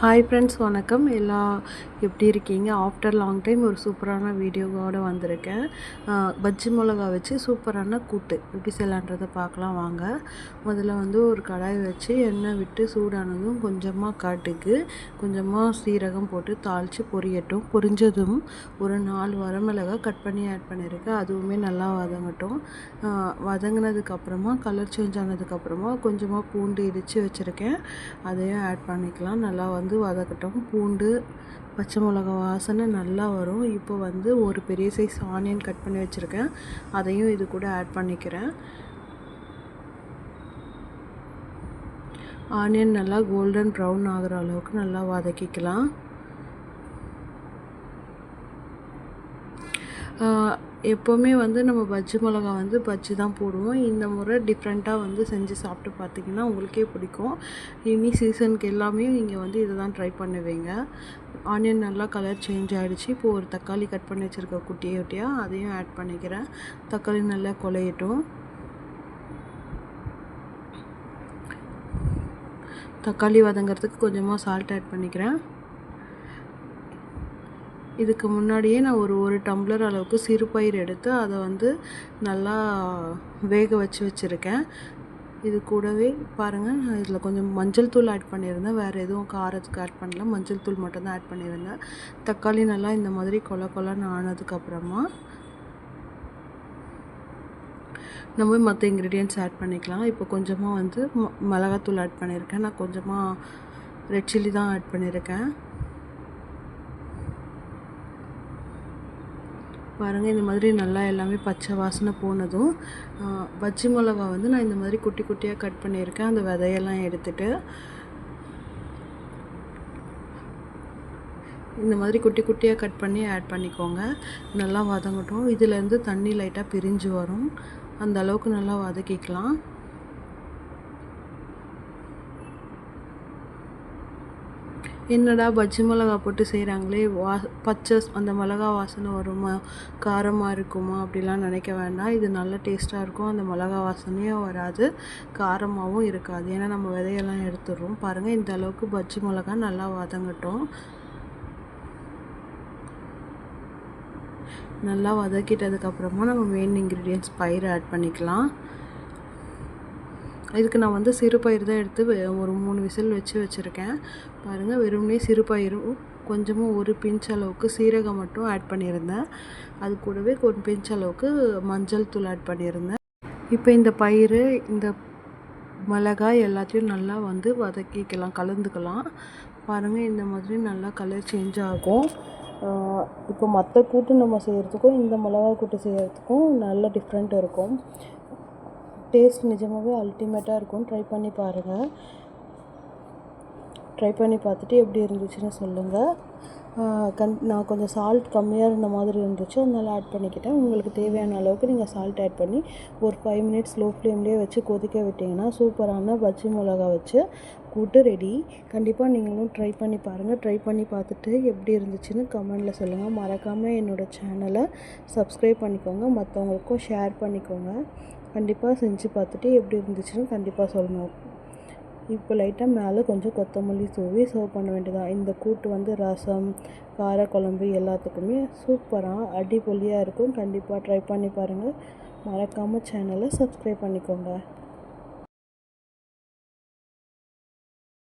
Hi friends, வணக்கம். எல்லாம் எப்படி இருக்கீங்க? ஆஃப்டர் லாங் டைம் ஒரு சூப்பரான வீடியோவோடு வந்திருக்கேன். பஜ்ஜி மிளகா வச்சு சூப்பரான கூட்டு எப்படி செய்யலான்றதை பார்க்கலாம் வாங்க. முதல்ல ஒரு கடாய் வச்சு எண்ணெய் விட்டு சூடானதும் கொஞ்சமாக கடுகு, கொஞ்சமாக சீரகம் போட்டு தாளித்து பொரியட்டும். பொரிஞ்சதும் ஒரு 4 வரமிளகாய் கட் பண்ணி ஆட் பண்ணியிருக்கேன். அதுவுமே நல்லா வதங்கட்டும். வதங்கினதுக்கப்புறமா கலர் சேஞ்ச் ஆனதுக்கப்புறமா கொஞ்சமாக பூண்டு இடித்து வச்சுருக்கேன், அதையும் ஆட் பண்ணிக்கலாம். நல்லா வதக்கட்டும். பூண்டு பச்சை மிளகா வாசனை நல்லா வரும். இப்போ ஒரு பெரிய சைஸ் ஆனியன் கட் பண்ணி வச்சுருக்கேன், அதையும் இது கூட ஆட் பண்ணிக்கிறேன். ஆனியன் நல்லா கோல்டன் ப்ரௌன் ஆகிற அளவுக்கு நல்லா வதக்கிக்கலாம். எப்போவுமே நம்ம பஜ்ஜி மிளகா பஜ்ஜி தான் போடுவோம். இந்த முறை டிஃப்ரெண்ட்டாக செஞ்சு சாப்பிட்டு பார்த்திங்கன்னா உங்களுக்கே பிடிக்கும். இனி சீசனுக்கு எல்லாமே நீங்கள் இதை தான் ட்ரை பண்ணுவீங்க. ஆனியன் நல்லா கலர் சேஞ்ச் ஆகிடுச்சு. இப்போது ஒரு தக்காளி கட் பண்ணி வச்சுருக்க குட்டியாக அதையும் ஆட் பண்ணிக்கிறேன். தக்காளி நல்லா குழையட்டும். தக்காளி வதங்கிறதுக்கு கொஞ்சமாக சால்ட் ஆட் பண்ணிக்கிறேன். இதுக்கு முன்னாடியே நான் ஒரு டம்ளர் அளவுக்கு சிறுபயிறு எடுத்து அதை நல்லா வேக வச்சுருக்கேன். இது கூடவே பாருங்கள், இதில் கொஞ்சம் மஞ்சள் தூள் ஆட் பண்ணியிருந்தேன். வேறு எதுவும் காரத்துக்கு ஆட் பண்ணல, மஞ்சள் தூள் மட்டும்தான் ஆட் பண்ணியிருந்தேன். தக்காளி நல்லா இந்த மாதிரி கொலன்னு ஆனதுக்கப்புறமா நம்ம மற்ற இன்க்ரீடியன்ட்ஸ் ஆட் பண்ணிக்கலாம். இப்போ கொஞ்சமாக மிளகாத்தூள் ஆட் பண்ணியிருக்கேன். நான் கொஞ்சமாக ரெட் சில்லி தான் ஆட் பண்ணியிருக்கேன். பாருங்கள், இந்த மாதிரி நல்லா எல்லாமே பச்சை வாசனை போனதும் பஜ்ஜி மிளகா நான் இந்த மாதிரி குட்டி குட்டியாக கட் பண்ணியிருக்கேன். அந்த விதையெல்லாம் எடுத்துகிட்டு இந்த மாதிரி குட்டி குட்டியாக கட் பண்ணி ஆட் பண்ணிக்கோங்க. நல்லா வதங்கட்டும். இதிலேருந்து தண்ணி லைட்டாக பிரிஞ்சு வரும், அந்த அளவுக்கு நல்லா வதக்கிக்கலாம். என்னடா பஜ்ஜி மிளகா போட்டு செய்கிறாங்களே, பச்சை அந்த மிளகா வாசனை வருமா, காரமாக இருக்குமா அப்படிலாம் நினைக்க வேண்டாம். இது நல்ல டேஸ்ட்டாக இருக்கும். அந்த மிளகா வாசனையும் வராது, காரமாகவும் இருக்காது. ஏன்னா நம்ம விதையெல்லாம் எடுத்துடுறோம். பாருங்கள், இந்த அளவுக்கு பஜ்ஜி மிளகா நல்லா வதங்கட்டும். நல்லா வதக்கிட்டதுக்கப்புறமா நம்ம மெயின் இன்க்ரீடியன்ட்ஸ் பயிர் ஆட் பண்ணிக்கலாம். இதுக்கு நான் சிறுபயிறு தான் எடுத்து ஒரு 3 விசில் வச்சுருக்கேன். பாருங்கள், வெறுமனே சிறுபயிரும் கொஞ்சமாக ஒரு பிஞ்ச் அளவுக்கு சீரகம் மட்டும் ஆட் பண்ணியிருந்தேன். அது கூடவே ஒரு பிஞ்ச் அளவுக்கு மஞ்சள் தூள் ஆட் பண்ணியிருந்தேன். இப்போ இந்த பயிறு, இந்த மிளகாய் எல்லாத்தையும் நல்லா வதக்கிக்கலாம், கலந்துக்கலாம். பாருங்கள், இந்த மாதிரி நல்லா கலர் சேஞ்ச் ஆகும். இப்போ மற்ற கூட்டு நம்ம செய்கிறதுக்கும் இந்த மிளகாய் கூட்டு செய்கிறதுக்கும் நல்ல டிஃப்ரெண்ட் இருக்கும். டேஸ்ட் நிஜமாகவே அல்டிமேட்டாக இருக்கும். ட்ரை பண்ணி பாருங்கள். ட்ரை பண்ணி பார்த்துட்டு எப்படி இருந்துச்சுன்னு சொல்லுங்கள். நான் கொஞ்சம் சால்ட் கம்மியாக இருந்த மாதிரி இருந்துச்சு, அதனால் ஆட் பண்ணிக்கிட்டேன். உங்களுக்கு தேவையான அளவுக்கு நீங்கள் சால்ட் ஆட் பண்ணி ஒரு 5 மினிட்ஸ் லோ ஃப்ளேம்லேயே வச்சு கொதிக்க விட்டிங்கன்னா சூப்பரான பஜ்ஜி மிளகா வச்சு கூட்டு ரெடி. கண்டிப்பாக நீங்களும் ட்ரை பண்ணி பாருங்கள். ட்ரை பண்ணி பார்த்துட்டு எப்படி இருந்துச்சுன்னு கமெண்டில் சொல்லுங்கள். மறக்காமல் என்னோடய சேனலை சப்ஸ்கிரைப் பண்ணிக்கோங்க, மற்றவங்களுக்கும் ஷேர் பண்ணிக்கோங்க. கண்டிப்பாக செஞ்சு பார்த்துட்டு எப்படி இருந்துச்சுன்னு கண்டிப்பாக சொல்லணும். இப்போ லைட்டாக மேலே கொஞ்சம் கொத்தமல்லி தூவி சர்வ் பண்ண வேண்டியதான். இந்த கூட்டு ரசம், காரக்குழம்பு எல்லாத்துக்குமே சூப்பராக அடிப்பொலியாக இருக்கும். கண்டிப்பாக ட்ரை பண்ணி பாருங்கள். மறக்காமல் சேனலை சப்ஸ்கிரைப் பண்ணிக்கோங்க.